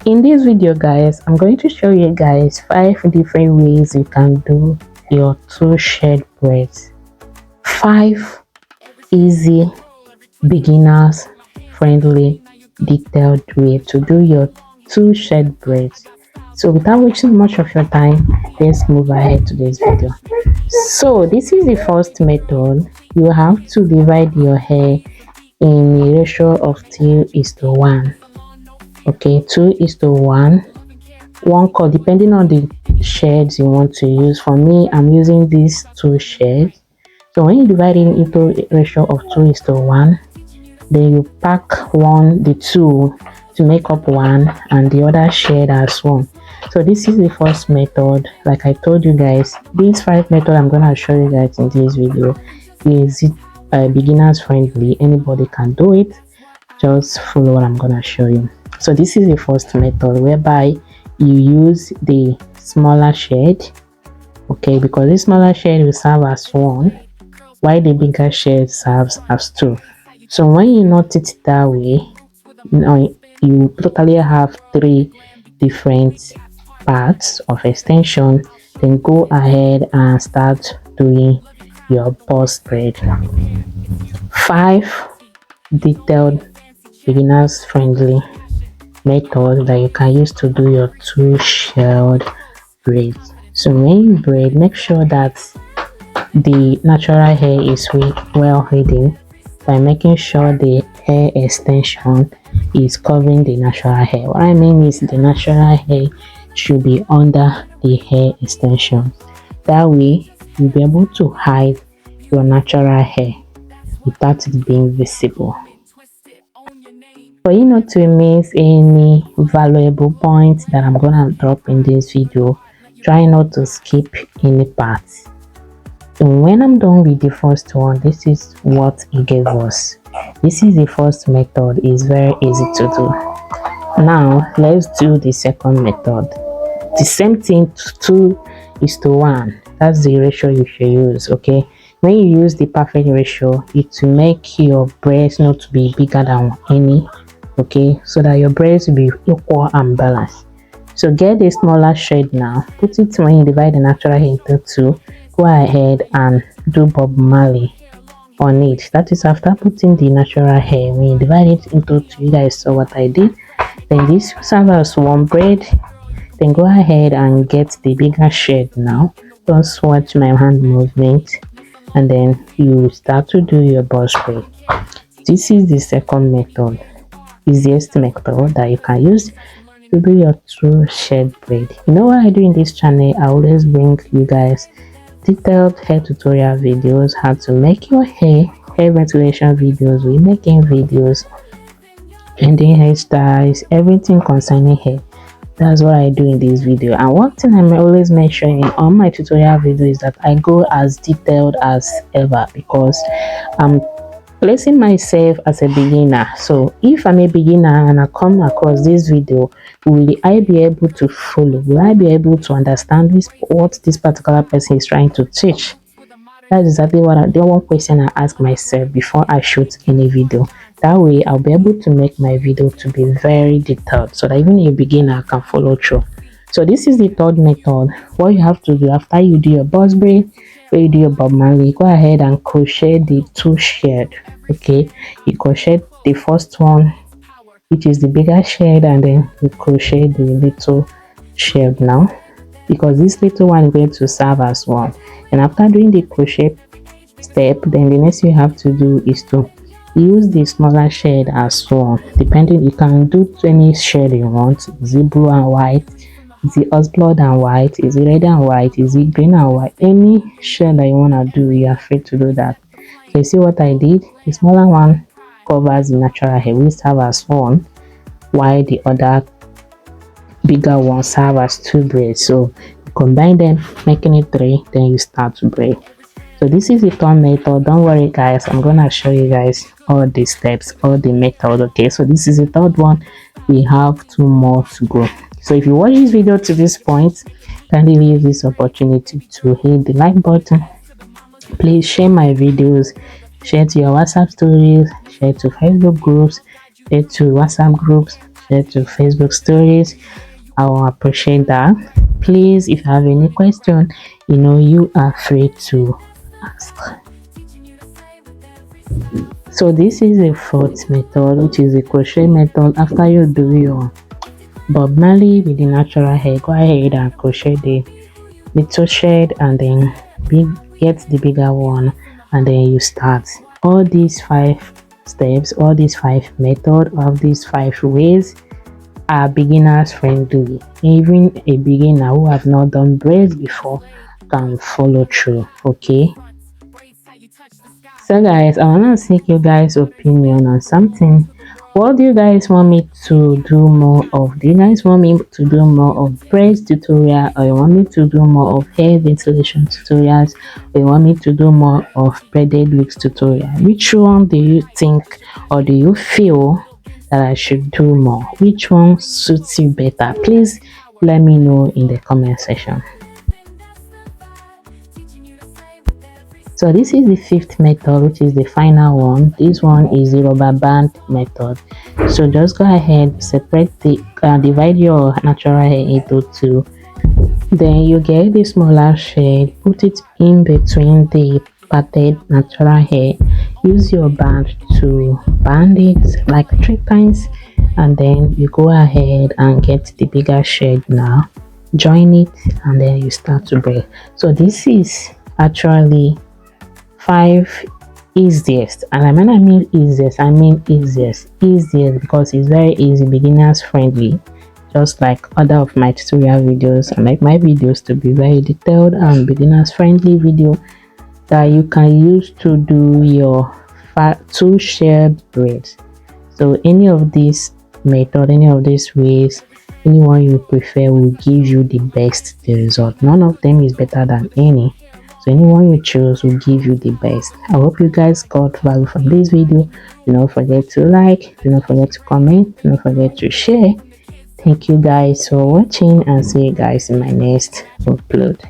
In this video guys, I'm going to show you guys 5 different ways you can do your 2-shade braids. 5 easy, beginners friendly, detailed way to do your 2-shade braids. So without wasting much of your time, let's move ahead to this video. So this is the first method. You have to divide your hair in a ratio of 2:1. Okay, 2:1. One cut, depending on the shades you want to use. For me, I'm using these 2 shades. So when you divide it into a ratio of 2:1, then you pack the 2 to make up 1 and the other shade as 1. So this is the first method. Like I told you guys, these 5 methods I'm gonna show you guys in this video is beginners friendly. Anybody can do it. Just follow what I'm gonna show you. So this is the first method, whereby you use the smaller shade, okay, because this smaller shade will serve as 1 while the bigger shade serves as 2. So when you knot it that way, now you totally have 3 different parts of extension. Then go ahead and start doing your boss braid. 5 detailed, beginners friendly method that you can use to do your 2-shade braids. So when you braid, make sure that the natural hair is well hidden by making sure the hair extension is covering the natural hair. What I mean is the natural hair should be under the hair extension. That way you'll be able to hide your natural hair without it being visible. For you not to miss any valuable points that I'm gonna drop in this video, try not to skip any parts. So when I'm done with the first one, this is what it gave us. This is the first method. It's very easy to do. Now let's do the second method. The same thing, 2:1. That's the ratio you should use. Okay, when you use the perfect ratio, it will make your braids not to be bigger than any. Okay, so that your braids will be equal and balanced. So get the smaller shade now, put it when you divide the natural hair into 2. Go ahead and do Bob Marley on it. That is after putting the natural hair. When you divide it into 2, you guys saw what I did. Then this serves as 1 braid. Then go ahead and get the bigger shade now. Just watch my hand movement, and then you start to do your boss braid. This is the second method, easiest method that you can use to do your 2-shade braid. You know what I do in this channel? I always bring you guys detailed hair tutorial videos, how to make your hair ventilation videos, remaking videos, ending hairstyles, everything concerning hair. That's what I do in this video. And one thing I always mention in all my tutorial videos is that I go as detailed as ever, because I'm placing myself as a beginner. So if I'm a beginner and I come across this video, will I be able to follow? Will I be able to understand what this particular person is trying to teach? That's exactly the one question I ask myself before I shoot any video. That way I'll be able to make my video to be very detailed, so that even a beginner can follow through. So this is the third method. What you have to do after you do your boss braid, when you do your Bob Marley, go ahead and crochet the 2 shade. Okay, you crochet the first one, which is the bigger shade, and then you crochet the little shade now, because this little one is going to serve as 1. And after doing the crochet step, then the next you have to do is to use the smaller shade as 1. Depending, you can do any shade you want. Is it blue and white? Is it us blood and white? Is it red and white? Is it green and white? Any shade that you want to do, you are free to do that. So you see what I did? The smaller one covers the natural hair, we serve as 1, while the other bigger one serve as 2 braids. So you combine them, making it 3, then you start to braid. So this is the third method. Don't worry guys, I'm gonna show you guys all the steps, all the methods. Okay, so this is the third one. We have 2 more to go. So if you watch this video to this point, kindly use this opportunity to hit the like button. Please share my videos, share to your WhatsApp stories, share to Facebook groups, share to WhatsApp groups, share to Facebook stories. I will appreciate that. Please, if you have any question, you are free to ask. So this is a fourth method, which is a crochet method. After you do your Bob Marley with the natural hair, go ahead and crochet the little shade, and then get the bigger one, and then you start. All these 5 steps, all these 5 methods, all these 5 ways are beginners friendly. Even a beginner who have not done braids before can follow through. Okay, so guys, I want to seek you guys opinion on something. What do you guys want me to do more of? Do you guys want me to do more of braids tutorial, or you want me to do more of hair ventilation tutorials, or you want me to do more of braided wigs tutorial? Which one do you think, or do you feel that I should do more? Which one suits you better? Please let me know in the comment section. So this is the 5th method, which is the final one. This one is the rubber band method. So just go ahead, divide your natural hair into 2. Then you get the smaller shade, put it in between the parted natural hair. Use your band to band it like 3 times, and then you go ahead and get the bigger shade now. Join it, and then you start to braid. So this is actually 5 easiest, and when I mean easiest, I mean easiest because it's very easy, beginners friendly, just like other of my tutorial videos. I like my videos to be very detailed and beginners friendly video that you can use to do your 2 shared braids. So any of these method, any of these ways, anyone you prefer will give you the best result. None of them is better than any. So anyone you choose will give you the best. I hope you guys got value from this video. Do not forget to like, do not forget to comment, do not forget to share. Thank you guys for watching, and see you guys in my next upload.